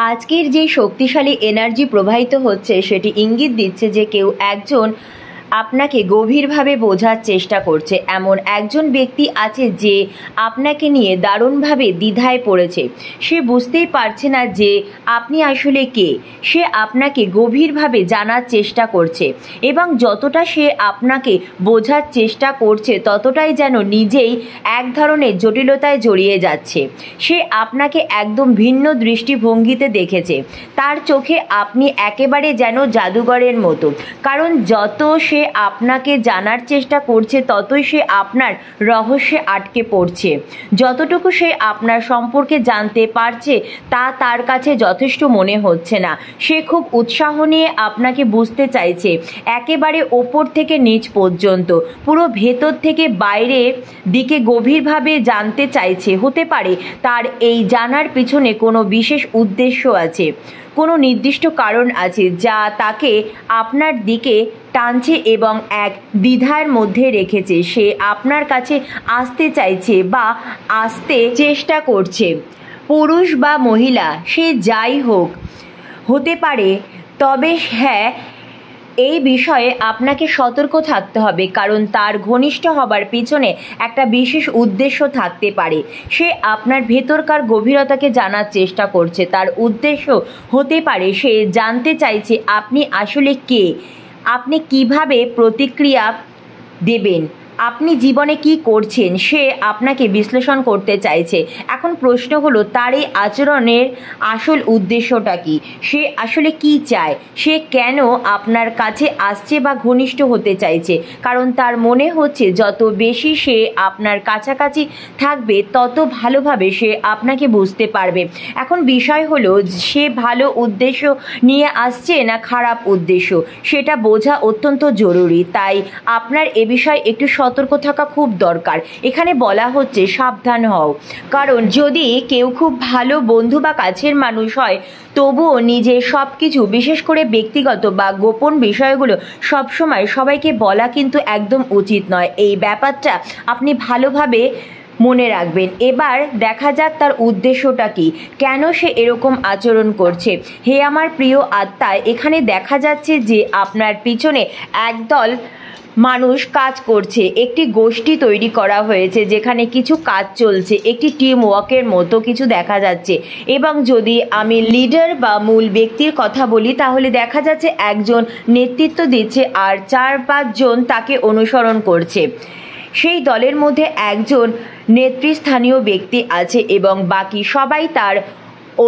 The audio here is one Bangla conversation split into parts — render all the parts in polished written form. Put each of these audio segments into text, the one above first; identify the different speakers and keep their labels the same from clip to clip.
Speaker 1: আজকের যে শক্তিশালী এনার্জি প্রবাহিত হচ্ছে সেটি ইঙ্গিত দিচ্ছে যে কেউ একজন আপনাকে গভীরভাবে বোঝার চেষ্টা করছে। এমন একজন ব্যক্তি আছে যে আপনাকে নিয়ে দারুণভাবে দ্বিধায় পড়েছে। সে বুঝতেই পারছে না যে আপনি আসলে কে। সে আপনাকে গভীরভাবে জানার চেষ্টা করছে এবং যতটা সে আপনাকে বোঝার চেষ্টা করছে ততটাই যেন নিজেই এক ধরনের জটিলতায় জড়িয়ে যাচ্ছে। সে আপনাকে একদম ভিন্ন দৃষ্টিভঙ্গিতে দেখেছে। তার চোখে আপনি একেবারে যেন জাদুঘরের মতো, কারণ যত সে আপনাকে জানার চেষ্টা করছে ততই সে আপনার রহস্যে আটকে পড়ছে। যতটুকু সে আপনার সম্পর্কে জানতে পারছে তা তার কাছে যথেষ্ট মনে হচ্ছে না। সে খুব উৎসাহ নিয়ে আপনাকে বুঝতে চাইছে, একেবারে ওপর থেকে নিচ পর্যন্ত, পুরো ভেতর থেকে বাইরে দিকে গভীরভাবে জানতে চাইছে। হতে পারে তার এই জানার পিছনে কোনো বিশেষ উদ্দেশ্য আছে, কোনো নির্দিষ্ট কারণ আছে যা তাকে আপনার দিকে টানছে এবং এক দ্বিধার মধ্যে রেখেছে। সে আপনার কাছে আসতে চাইছে বা আসতে চেষ্টা করছে। পুরুষ বা মহিলা সে যাই হোক হতে পারে, তবে হ্যাঁ, এই বিষয়ে আপনাকে সতর্ক থাকতে হবে, কারণ তার ঘনিষ্ঠ হবার পিছনে একটা বিশেষ উদ্দেশ্য থাকতে পারে। সে আপনার ভেতরকার গভীরতাকে জানার চেষ্টা করছে। তার উদ্দেশ্য হতে পারে সে জানতে চাইছে আপনি আসলে কে, আপনি কিভাবে প্রতিক্রিয়া দেবেন, আপনি জীবনে কি করছেন, সে আপনাকে বিশ্লেষণ করতে চাইছে। এখন প্রশ্ন হলো তার এই আচরণের আসল উদ্দেশ্যটা কি? সে আসলে কি চায়? সে কেন আপনার কাছে আসছে বা ঘনিষ্ঠ হতে চাইছে? কারণ তার মনে হচ্ছে যত বেশি সে আপনার কাছাকাছি থাকবে তত ভালোভাবে সে আপনাকে বুঝতে পারবে। এখন বিষয় হলো সে ভালো উদ্দেশ্য নিয়ে আসছে না খারাপ উদ্দেশ্য, সেটা বোঝা অত্যন্ত জরুরি। তাই আপনার এ বিষয়ে একটু সতর্ক থাকা খুব দরকার। এখানে বলা হচ্ছে সাবধান হও, কারণ যদি কেউ খুব ভালো বন্ধু বা কাছের মানুষ হয় তবুও নিজের সব কিছু, বিশেষ করে ব্যক্তিগত বা গোপন বিষয়গুলো সবসময় সবাইকে বলা কিন্তু একদম উচিত নয়। এই ব্যাপারটা আপনি ভালোভাবে মনে রাখবেন। এবার দেখা যাক তার উদ্দেশ্যটা কি, কেন সে এরকম আচরণ করছে। হে আমার প্রিয় আত্মা, এখানে দেখা যাচ্ছে যে আপনার পিছনে একদল মানুষ কাজ করছে। একটি গোষ্ঠী তৈরি করা হয়েছে যেখানে কিছু কাজ চলছে, একটি টিম ওয়ার্কের মতো কিছু দেখা যাচ্ছে। এবং যদি আমি লিডার বা মূল ব্যক্তির কথা বলি তাহলে দেখা যাচ্ছে একজন নেতৃত্ব দিচ্ছে আর 4-5 জন তাকে অনুসরণ করছে। সেই দলের মধ্যে একজন নেতৃস্থানীয় ব্যক্তি আছে এবং বাকি সবাই তার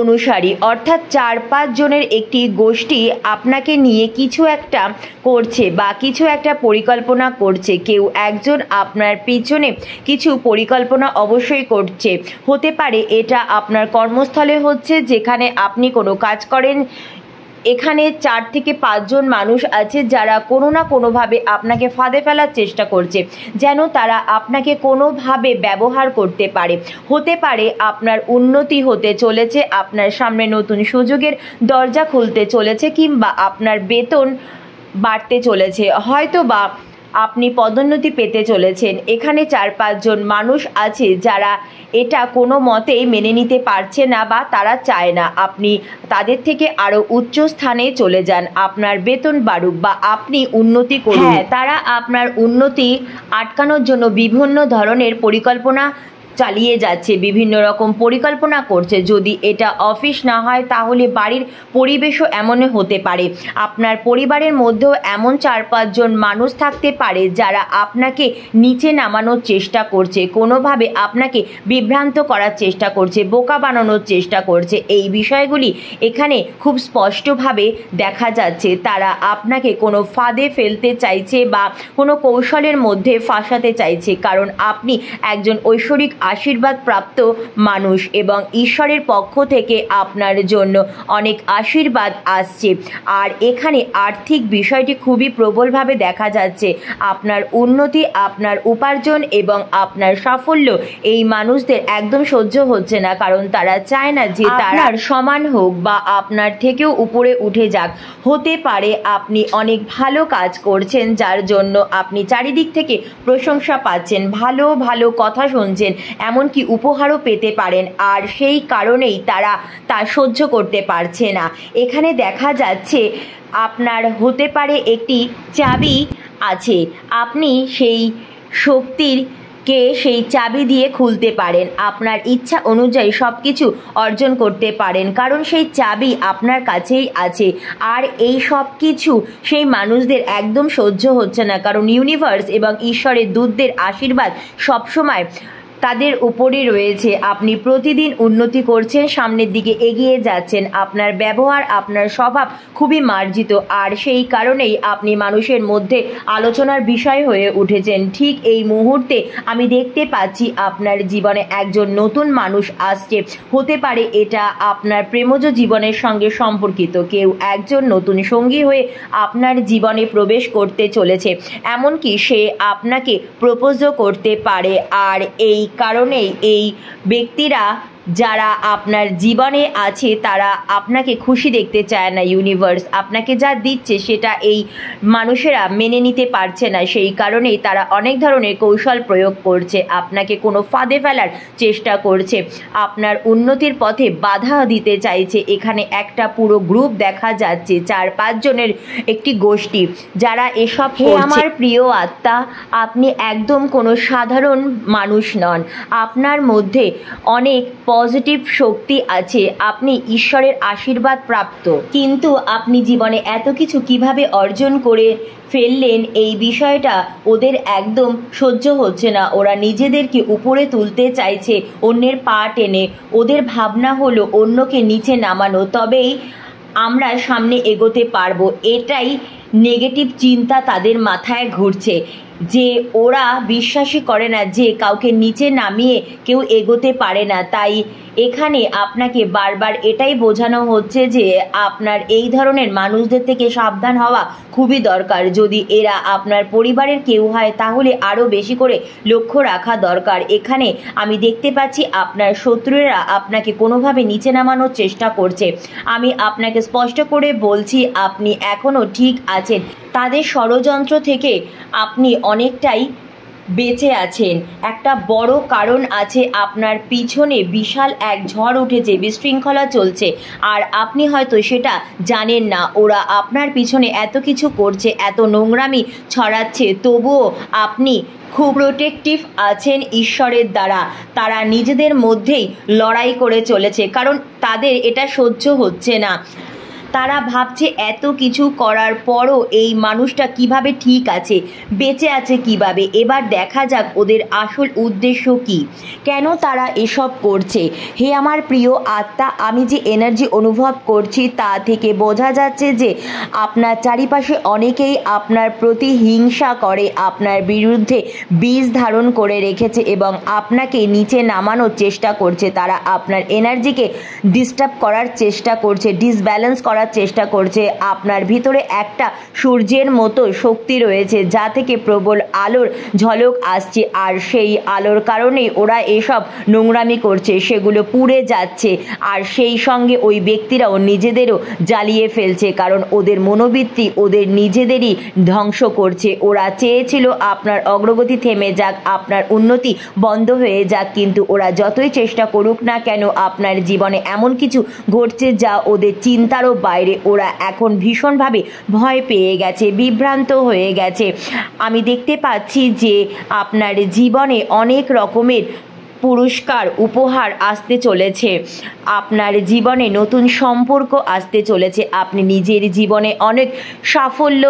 Speaker 1: অনুসারী, অর্থাৎ 4-5 জনের একটি গোষ্ঠী আপনাকে নিয়ে কিছু একটা করছে বা কিছু একটা পরিকল্পনা করছে। কেউ একজন আপনার পিছনে কিছু পরিকল্পনা অবশ্যই করছে। হতে পারে এটা আপনার কর্মস্থলে হচ্ছে যেখানে আপনি কোনো কাজ করেন। এখানে 4 থেকে 5 জন মানুষ আছে যারা কোনো না কোনোভাবে আপনাকে ফাঁদে ফেলার চেষ্টা করছে, যেন তারা আপনাকে কোনোভাবে ব্যবহার করতে পারে। হতে পারে আপনার উন্নতি হতে চলেছে, আপনার সামনে নতুন সুযোগের দরজা খুলতে চলেছে, কিংবা আপনার বেতন বাড়তে চলেছে, হয়তো বা আপনি পদোন্নতি পেতে চলেছেন। এখানে 4-5 জন মানুষ আছে যারা এটা কোনো মতেই মেনে নিতে পারছে না বা তারা চায় না আপনি তাদের থেকে আরও উচ্চ স্থানে চলে যান, আপনার বেতন বাড়ুক বা আপনি উন্নতি করুন। হ্যাঁ, তারা আপনার উন্নতি আটকানোর জন্য বিভিন্ন ধরনের পরিকল্পনা চালিয়ে যাচ্ছে, বিভিন্ন রকম পরিকল্পনা করছে। যদি এটা অফিস না হয় তাহলে বাড়ির পরিবেশও এমনই হতে পারে। আপনার পরিবারের মধ্যেও এমন 4-5 জন মানুষ থাকতে পারে যারা আপনাকে নিচে নামানোর চেষ্টা করছে, কোনোভাবে আপনাকে বিভ্রান্ত করার চেষ্টা করছে, বোকা বানানোর চেষ্টা করছে। এই বিষয়গুলি এখানে খুব স্পষ্টভাবে দেখা যাচ্ছে। তারা আপনাকে কোনো ফাঁদে ফেলতে চাইছে বা কোনো কৌশলের মধ্যে ফাঁসাতে চাইছে, কারণ আপনি একজন ঐশ্বরিক আশীর্বাদ প্রাপ্ত মানুষ এবং ঈশ্বরের পক্ষ থেকে আপনার জন্য অনেক আশীর্বাদ আসছে। আর এখানে আর্থিক বিষয়টি খুবই প্রবলভাবে দেখা যাচ্ছে। আপনার উন্নতি, আপনার উপার্জন এবং আপনার সাফল্য এই মানুষদের একদম সহ্য হচ্ছে না, কারণ তারা চায় না যে তার সমান হোক বা আপনার থেকেও উপরে উঠে যাক। হতে পারে আপনি অনেক ভালো কাজ করছেন যার জন্য আপনি চারিদিক থেকে প্রশংসা পাচ্ছেন, ভালো ভালো কথা শুনছেন, এমনকি উপহারও পেতে পারেন, আর সেই কারণেই তারা তা সহ্য করতে পারছে না। এখানে দেখা যাচ্ছে আপনার হতে পারে একটি চাবি আছে, আপনি সেই সেই চাবি দিয়ে খুলতে পারেন, আপনার ইচ্ছা অনুযায়ী সব কিছু অর্জন করতে পারেন, কারণ সেই চাবি আপনার কাছেই আছে। আর এই সব কিছু সেই মানুষদের একদম সহ্য হচ্ছে না, কারণ ইউনিভার্স এবং ঈশ্বরের দূতদের আশীর্বাদ সবসময় তাদের উপরে রয়েছে। আপনি প্রতিদিন উন্নতি করছেন, সামনের দিকে এগিয়ে যাচ্ছেন, আপনার ব্যবহার, আপনার স্বভাব খুবই মার্জিত, আর সেই কারণেই আপনি মানুষের মধ্যে আলোচনার বিষয় হয়ে উঠেছেন। ঠিক এই মুহূর্তে আমি দেখতে পাচ্ছি আপনার জীবনে একজন নতুন মানুষ আসছে। হতে পারে এটা আপনার প্রেমজ জীবনের সঙ্গে সম্পর্কিত কেউ একজন নতুন সঙ্গী হয়ে আপনার জীবনে প্রবেশ করতে চলেছে, এমনকি সে আপনাকে প্রপোজও করতে পারে। আর এই কারণেই এই ব্যক্তিরা যারা আপনার জীবনে আছে তারা আপনাকে খুশি দেখতে চায় না। ইউনিভার্স আপনাকে যা দিচ্ছে সেটা এই মানুষেরা মেনে নিতে পারছে না, সেই কারণেই তারা অনেক ধরনের কৌশল প্রয়োগ করছে, আপনাকে কোনো ফাঁদে ফেলার চেষ্টা করছে, আপনার উন্নতির পথে বাধা দিতে চাইছে। এখানে একটা পুরো গ্রুপ দেখা যাচ্ছে, 4-5 জনের একটি গোষ্ঠী যারা এসব করছে। আমার প্রিয় আত্মা, আপনি একদম কোনো সাধারণ মানুষ নন, আপনার মধ্যে অনেক পজিটিভ শক্তি আছে, আপনি ঈশ্বরের আশীর্বাদ প্রাপ্ত, কিন্তু আপনি জীবনে এত কিছু কিভাবে অর্জন করে ফেললেন এই বিষয়টা ওদের একদম সহ্য হচ্ছে না। ওরা নিজেদেরকে উপরে তুলতে চাইছে অন্যের পা টেনে, ওদের ভাবনা হলো অন্যকে নিচে নামানো, তবেই আমরা সামনে এগোতে পারবো। এটাই নেগেটিভ চিন্তা তাদের মাথায় ঘুরছে, যে ওরা বিশ্বাসই করে না যে কাউকে নিচে নামিয়ে কেউ এগোতে পারে না। তাই এখানে আপনাকে বারবার এটাই বোঝানো হচ্ছে যে আপনার এই ধরনের মানুষদের থেকে সাবধান হওয়া খুবই দরকার। যদি এরা আপনার পরিবারের কেউ হয় তাহলে আরও বেশি করে লক্ষ্য রাখা দরকার। এখানে আমি দেখতে পাচ্ছি আপনার শত্রুরা আপনাকে কোনোভাবে নিচে নামানোর চেষ্টা করছে। আমি আপনাকে স্পষ্ট করে বলছি, আপনি এখনও ঠিক আছেন, তাদের ষড়যন্ত্র থেকে আপনি অনেকটাই বেঁচে আছেন। একটা বড় কারণ আছে, আপনার পিছনে বিশাল এক ঝড় উঠেছে, বিশৃঙ্খলা চলছে, আর আপনি হয়তো সেটা জানেন না। ওরা আপনার পিছনে এত কিছু করছে, এত নোংরামি ছড়াচ্ছে, তবুও আপনি খুব প্রোটেক্টিভ আছেন ঈশ্বরের দ্বারা। তারা নিজেদের মধ্যেই লড়াই করে চলেছে, কারণ তাদের এটা সহ্য হচ্ছে না। তারা ভাবছে এত কিছু করার পরও এই মানুষটা কিভাবে ঠিক আছে, বেঁচে আছে কিভাবে। এবার দেখা যাক ওদের আসল উদ্দেশ্য কি, কেন তারা এসব করছে। হে আমার প্রিয় আত্মা, আমি যে এনার্জি অনুভব করছি তা থেকে বোঝা যাচ্ছে যে আপনার চারিপাশে অনেকেই আপনার প্রতি হিংসা করে, আপনার বিরুদ্ধে বীজ ধারণ করে রেখেছে এবং আপনাকে নিচে নামানোর চেষ্টা করছে। তারা আপনার এনার্জিকে ডিস্টার্ব করার চেষ্টা করছে, ডিসব্যালেন্স করার চেষ্টা করছে। আপনার ভিতরে একটা সূর্যের মতো শক্তি রয়েছে যা থেকে প্রবল আলোর ঝলক আসছে, আর সেই আলোর কারণেই ওরা এসব নোংরামি করছে, সেগুলো পুড়ে যাচ্ছে, আর সেই সঙ্গে ওই ব্যক্তিরাও নিজেদেরও জ্বালিয়ে ফেলছে, কারণ ওদের মনোবৃত্তি ওদের নিজেদেরই ধ্বংস করছে। ওরা চেয়েছিল আপনার অগ্রগতি থেমে যাক, আপনার উন্নতি বন্ধ হয়ে যাক, কিন্তু ওরা যতই চেষ্টা করুক না কেন আপনার জীবনে এমন কিছু ঘটছে যা ওদের চিন্তারও বাইরে। ওরা এখন ভীষণভাবে ভয় পেয়ে গেছে, বিভ্রান্ত হয়ে গেছে। আমি দেখতে পাচ্ছি যে আপনার জীবনে অনেক রকমের পুরস্কার উপহার আসতে চলেছে, আপনার জীবনে নতুন সম্পর্ক আসতে চলেছে, আপনি নিজের জীবনে অনেক সাফল্য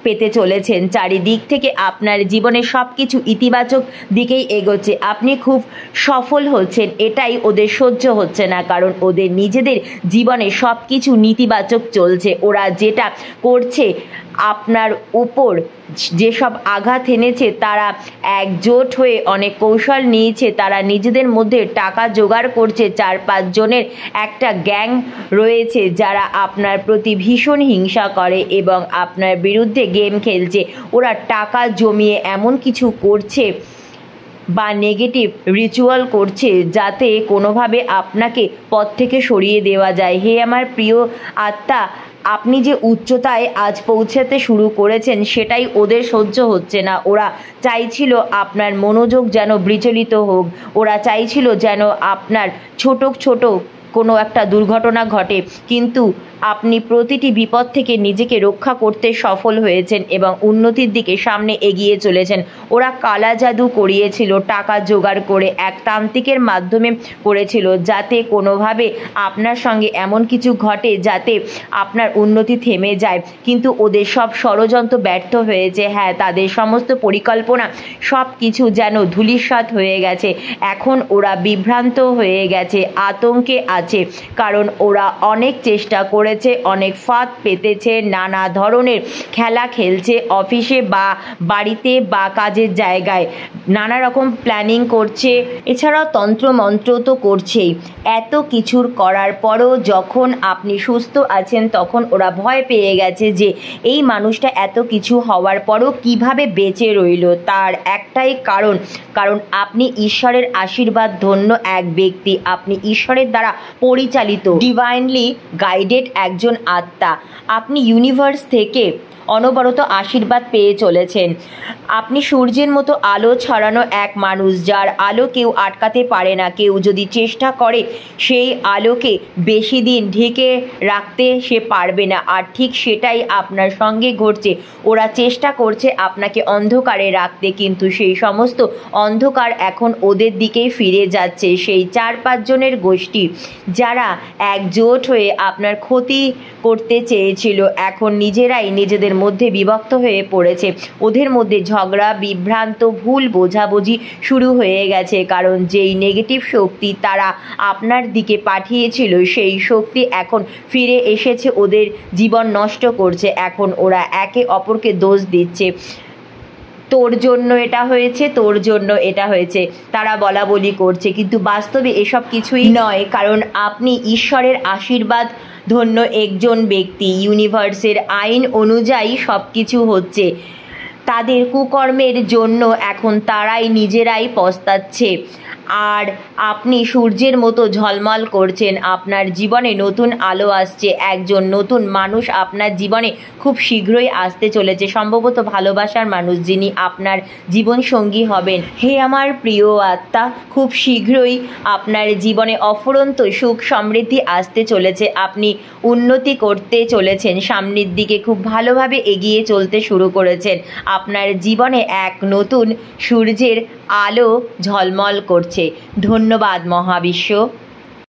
Speaker 1: পেতে চলেছেন। চারিদিক থেকে আপনার জীবনে সব কিছু ইতিবাচক দিকেই এগোচ্ছে, আপনি খুব সফল হচ্ছেন। এটাই ওদের সহ্য হচ্ছে না, কারণ ওদের নিজেদের জীবনে সব কিছু নেতিবাচক চলছে। ওরা যেটা করছে আপনার উপর যেসব আঘাত এনেছে, তারা একজোট হয়ে অনেক কৌশল নিয়েছে, তারা নিজেদের মধ্যে টাকা জোগাড় করছে। 4-5 জনের একটা গ্যাং রয়েছে যারা আপনার প্রতি ভীষণ হিংসা করে এবং আপনার বিরুদ্ধে গেম খেলছে। ওরা টাকা জমিয়ে এমন কিছু করছে বা নেগেটিভ রিচুয়াল করছে যাতে কোনোভাবে আপনাকে পথ থেকে সরিয়ে দেওয়া যায়। হে আমার প্রিয় আত্মা, আপনি যে উচ্চতায় আজ পৌঁছাতে শুরু করেছেন সেটাই ওদের সহ্য হচ্ছে না। ওরা চাইছিল আপনার মনোযোগ যেন বিচলিত হোক, ওরা চাইছিল যেন আপনার ছোট ছোট কোনো একটা দুর্ঘটনা ঘটে, কিন্তু আপনি প্রতিটি বিপদ থেকে নিজেকে রক্ষা করতে সফল হয়েছেন এবং উন্নতির দিকে সামনে এগিয়ে চলেছেন। ওরা কালা জাদু করিয়েছিল, টাকা জোগাড় করে এক তান্ত্রিকের মাধ্যমে করেছিল যাতে কোনোভাবে আপনার সঙ্গে এমন কিছু ঘটে যাতে আপনার উন্নতি থেমে যায়, কিন্তু ওদের সব ষড়যন্ত্র ব্যর্থ হয়েছে। হ্যাঁ, তাদের সমস্ত পরিকল্পনা সব কিছু যেন ধূলিসাৎ হয়ে গেছে। এখন ওরা বিভ্রান্ত হয়ে গেছে, আতঙ্কে আছে, কারণ ওরা অনেক চেষ্টা করেছে, অনেক ফাঁদ পেতেছে, নানা ধরনের খেলা খেলছে, অফিসে বা বাড়িতে বা কাজের জায়গায় নানা রকম প্ল্যানিং করছে, এছাড়াও তন্ত্রমন্ত্র তো করছেই। এত কিছুর করার পরও যখন আপনি সুস্থ আছেন তখন ওরা ভয় পেয়ে গেছে যে এই মানুষটা এত কিছু হওয়ার পরও কিভাবে বেঁচে রইল। তার একটাই কারণ আপনি ঈশ্বরের আশীর্বাদ ধন্য এক ব্যক্তি, আপনি ঈশ্বরের দ্বারা পরিচালিত, ডিভাইনলি গাইডেড একজন আত্মা। আপনি ইউনিভার্স থেকে অনবরত আশীর্বাদ পেয়ে চলেছেন। আপনি সূর্যের মতো আলো ছড়ানো এক মানুষ, যার আলো কেউ আটকাতে পারে না। কেউ যদি চেষ্টা করে সেই আলোকে বেশি দিন ঢেকে রাখতে সে পারবে না, আর ঠিক সেটাই আপনার সঙ্গে ঘটছে। ওরা চেষ্টা করছে আপনাকে অন্ধকারে রাখতে, কিন্তু সেই সমস্ত অন্ধকার এখন ওদের দিকেই ফিরে যাচ্ছে। সেই 4-5 জনের গোষ্ঠী যারা একজোট হয়ে আপনার ক্ষতি করতে চেয়েছিল এখন নিজেরাই নিজেদের মধ্যে বিভক্ত হয়ে পড়েছে। ওদের মধ্যে ঝগড়া, বিভ্রান্ত, ভুল বোঝাবুঝি শুরু হয়ে গেছে, কারণ যেই নেগেটিভ শক্তি তারা আপনার দিকে পাঠিয়েছিল সেই শক্তি এখন ফিরে এসেছে, ওদের জীবন নষ্ট করছে। এখন ওরা একে অপরকে দোষ দিচ্ছে, তোর জন্য এটা হয়েছে, তোর জন্য এটা হয়েছে, তারা বলা বলি করছে, কিন্তু বাস্তবে এসব কিছুই নয়, কারণ আপনি ঈশ্বরের আশীর্বাদ ধন্য একজন ব্যক্তি। ইউনিভার্সের আইন অনুযায়ী সব কিছু হচ্ছে। তাদের কুকর্মের জন্য এখন তারাই নিজেরাই পস্তাচ্ছে, আর আপনি সূর্যের মতো ঝলমল করছেন। আপনার জীবনে নতুন আলো আসছে, একজন নতুন মানুষ আপনার জীবনে খুব শীঘ্রই আসতে চলেছে, সম্ভবত ভালোবাসার মানুষ, যিনি আপনার জীবনসঙ্গী হবেন। হে আমার প্রিয় আত্মা, খুব শীঘ্রই আপনার জীবনে অফুরন্ত সুখ সমৃদ্ধি আসতে চলেছে। আপনি উন্নতি করতে চলেছেন, সামনের দিকে খুব ভালোভাবে এগিয়ে চলতে শুরু করেছেন। আপনার জীবনে এক নতুন সূর্যের আলো ঝলমল করছে। ধন্যবাদ মহাবিশ্ব।